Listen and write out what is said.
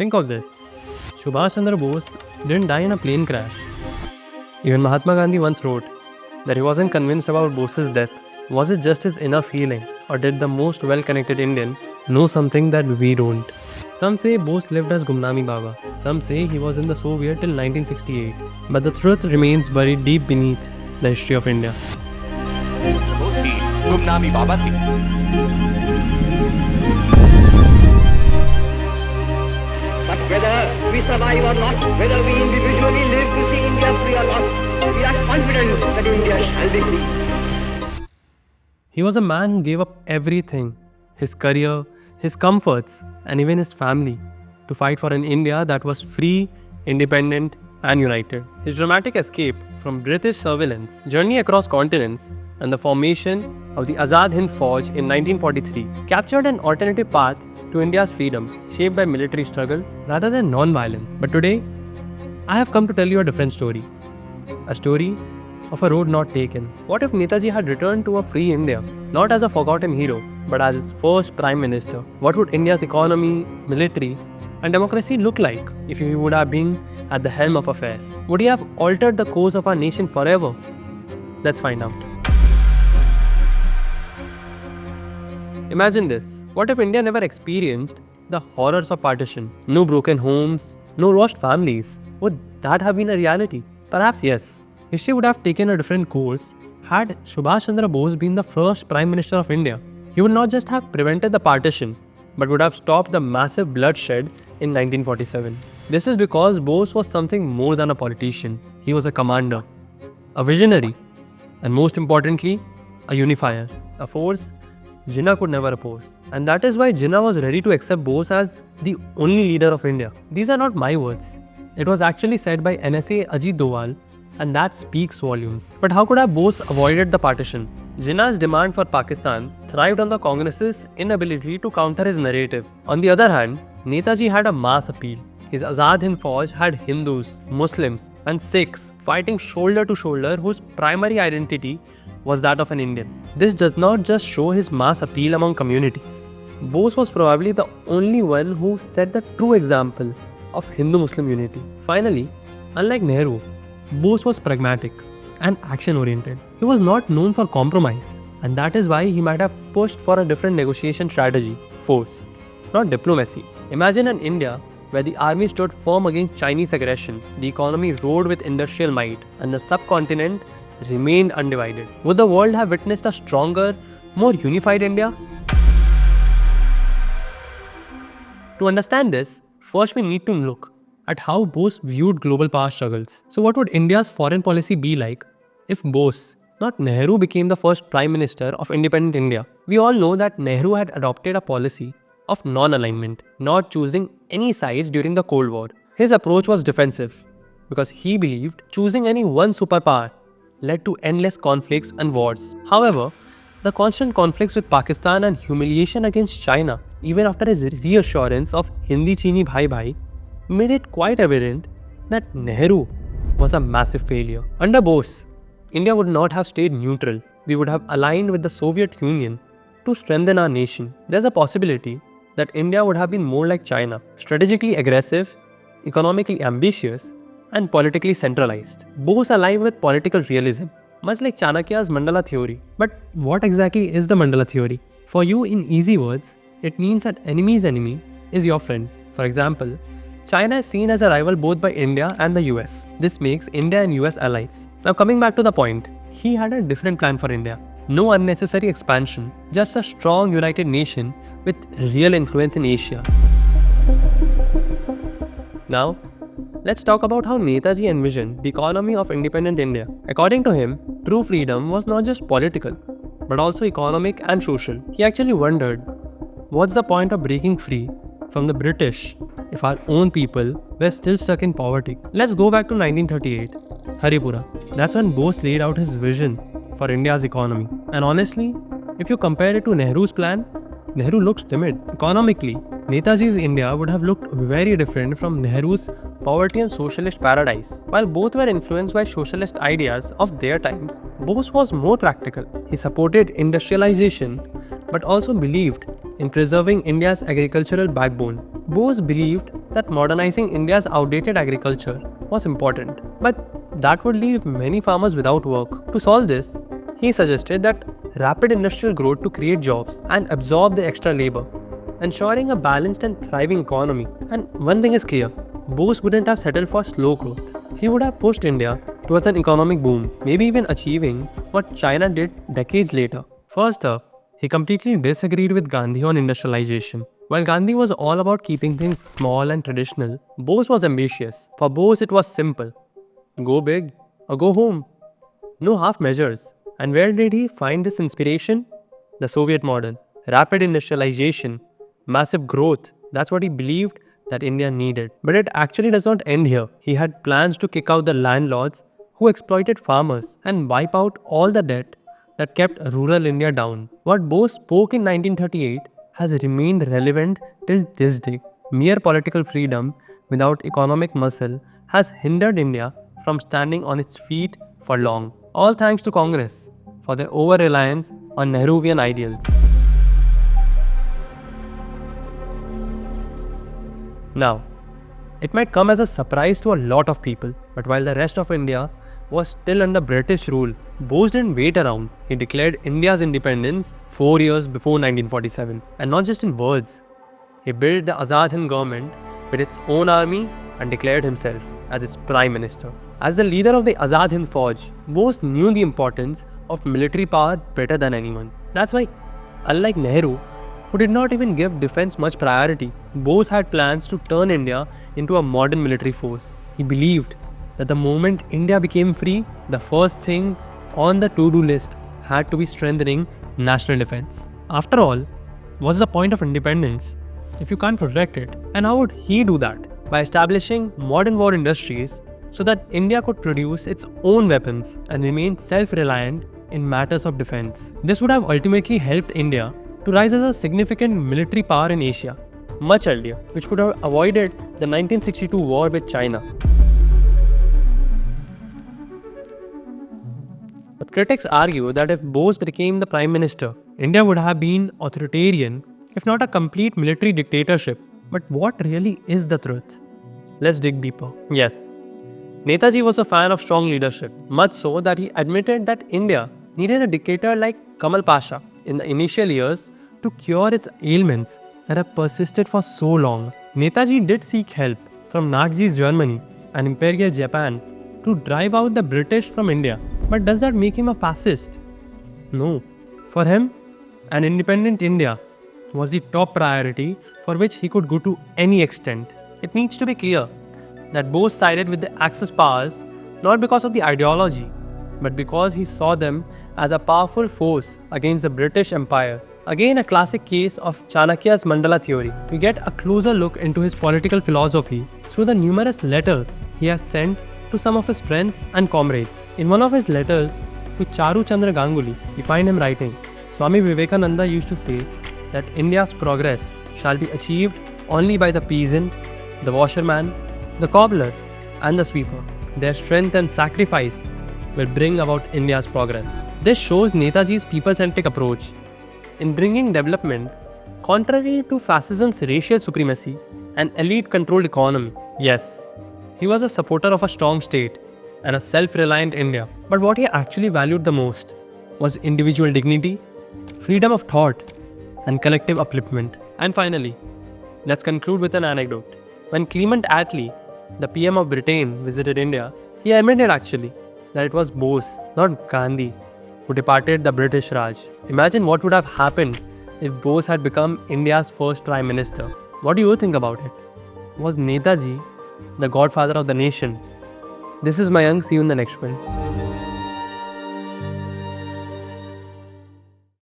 Think of this. Subhas Chandra Bose didn't die in a plane crash. Even Mahatma Gandhi once wrote that he wasn't convinced about Bose's death. Was it just his enough healing, or did the most well-connected Indian know something that we don't? Some say Bose lived as Gumnami Baba. Some say he was in the Soviet till 1968. But the truth remains buried deep beneath the history of India. Bose ही गुमनामी बाबा थे। But whether we survive or not, whether we individually live to see India free or not, we are confident that India shall be free. He was a man who gave up everything, his career, his comforts, and even his family, to fight for an India that was free, independent, and united. His dramatic escape from British surveillance, journey across continents, and the formation of the Azad Hind Fauj in 1943 captured an alternative path to India's freedom, shaped by military struggle rather than non-violence. But today, I have come to tell you a different story. A story of a road not taken. What if Netaji had returned to a free India, not as a forgotten hero, but as its first Prime Minister? What would India's economy, military, and democracy look like if he would have been at the helm of affairs? Would he have altered the course of our nation forever? Let's find out. Imagine this. What if India never experienced the horrors of partition? No broken homes, no lost families. Would that have been a reality? Perhaps yes. History would have taken a different course had Subhas Chandra Bose been the first Prime Minister of India. He would not just have prevented the partition, but would have stopped the massive bloodshed in 1947. This is because Bose was something more than a politician. He was a commander, a visionary, and most importantly, a unifier, a force Jinnah could never oppose. And that is why Jinnah was ready to accept Bose as the only leader of India. These are not my words. It was actually said by NSA Ajit Doval, and that speaks volumes. But how could have Bose avoided the partition? Jinnah's demand for Pakistan thrived on the Congress's inability to counter his narrative. On the other hand, Netaji had a mass appeal. His Azad Hind Fauj had Hindus, Muslims, and Sikhs fighting shoulder to shoulder, whose primary identity was that of an Indian. This does not just show his mass appeal among communities. Bose was probably the only one who set the true example of Hindu-Muslim unity. Finally, unlike Nehru, Bose was pragmatic and action-oriented. He was not known for compromise, and that is why he might have pushed for a different negotiation strategy: force, not diplomacy. Imagine an India where the army stood firm against Chinese aggression, the economy roared with industrial might, and the subcontinent remained undivided. Would the world have witnessed a stronger, more unified India? To understand this, first we need to look at how Bose viewed global power struggles. So what would India's foreign policy be like if Bose, not Nehru, became the first Prime Minister of independent India? We all know that Nehru had adopted a policy of non-alignment, not choosing any sides during the Cold War. His approach was defensive because he believed choosing any one superpower led to endless conflicts and wars. However, the constant conflicts with Pakistan and humiliation against China, even after his reassurance of Hindi Chini Bhai Bhai, made it quite evident that Nehru was a massive failure. Under Bose, India would not have stayed neutral. We would have aligned with the Soviet Union to strengthen our nation. There's a possibility that India would have been more like China, strategically aggressive, economically ambitious, and politically centralized. Bose aligned with political realism, much like Chanakya's Mandala theory. But what exactly is the Mandala theory? For you, in easy words, it means that enemy's enemy is your friend. For example, China is seen as a rival both by India and the US. This makes India and US allies. Now coming back to the point, he had a different plan for India. No unnecessary expansion, just a strong united nation with real influence in Asia. Now, let's talk about how Netaji envisioned the economy of independent India. According to him, true freedom was not just political, but also economic and social. He actually wondered, what's the point of breaking free from the British if our own people were still stuck in poverty? Let's go back to 1938, Haripura. That's when Bose laid out his vision for India's economy. And honestly, if you compare it to Nehru's plan, Nehru looks timid. Economically, Netaji's India would have looked very different from Nehru's poverty and socialist paradise. While both were influenced by socialist ideas of their times, Bose was more practical. He supported industrialization but also believed in preserving India's agricultural backbone. Bose believed that modernizing India's outdated agriculture was important, but that would leave many farmers without work. To solve this, he suggested that rapid industrial growth to create jobs and absorb the extra labor, ensuring a balanced and thriving economy. And one thing is clear, Bose wouldn't have settled for slow growth. He would have pushed India towards an economic boom, maybe even achieving what China did decades later. First up, he completely disagreed with Gandhi on industrialization. While Gandhi was all about keeping things small and traditional, Bose was ambitious. For Bose, it was simple: go big or go home. No half measures. And where did he find this inspiration? The Soviet model. Rapid industrialization, massive growth. That's what he believed that India needed. But it actually does not end here. He had plans to kick out the landlords who exploited farmers and wipe out all the debt that kept rural India down. What Bose spoke in 1938 has remained relevant till this day. Mere political freedom without economic muscle has hindered India from standing on its feet for long. All thanks to Congress for their over-reliance on Nehruvian ideals. Now, it might come as a surprise to a lot of people, but while the rest of India was still under British rule, Bose didn't wait around. He declared India's independence 4 years before 1947. And not just in words. He built the Azad Hind government with its own army and declared himself as its prime minister. As the leader of the Azad Hind Fauj, Bose knew the importance of military power better than anyone. That's why, unlike Nehru, who did not even give defense much priority, Bose had plans to turn India into a modern military force. He believed that the moment India became free, the first thing on the to-do list had to be strengthening national defense. After all, what's the point of independence if you can't protect it? And how would he do that? By establishing modern war industries so that India could produce its own weapons and remain self-reliant in matters of defense. This would have ultimately helped India to rise as a significant military power in Asia much earlier, which could have avoided the 1962 war with China. But critics argue that if Bose became the prime minister, India would have been authoritarian, if not a complete military dictatorship. But what really is the truth? Let's dig deeper. Yes, Netaji was a fan of strong leadership, much so that he admitted that India needed a dictator like Kamal Pasha in the initial years to cure its ailments that have persisted for so long. Netaji did seek help from Nazi Germany and Imperial Japan to drive out the British from India. But does that make him a fascist? No. For him, an independent India was the top priority for which he could go to any extent. It needs to be clear that Bose sided with the Axis powers not because of the ideology, but because he saw them as a powerful force against the British Empire. Again, a classic case of Chanakya's Mandala theory. We get a closer look into his political philosophy through the numerous letters he has sent to some of his friends and comrades. In one of his letters to Charu Chandra Ganguly, we find him writing, Swami Vivekananda used to say that India's progress shall be achieved only by the peasant, the washerman, the cobbler, and the sweeper. Their strength and sacrifice will bring about India's progress. This shows Netaji's people-centric approach in bringing development contrary to fascism's racial supremacy and elite-controlled economy. Yes, he was a supporter of a strong state and a self-reliant India. But what he actually valued the most was individual dignity, freedom of thought, and collective upliftment. And finally, let's conclude with an anecdote. When Clement Attlee, the PM of Britain, visited India, he admitted actually that it was Bose, not Gandhi, who departed the British Raj. Imagine what would have happened if Bose had become India's first Prime Minister. What do you think about it? Was Netaji the godfather of the nation? This is Mayank. See you in the next one.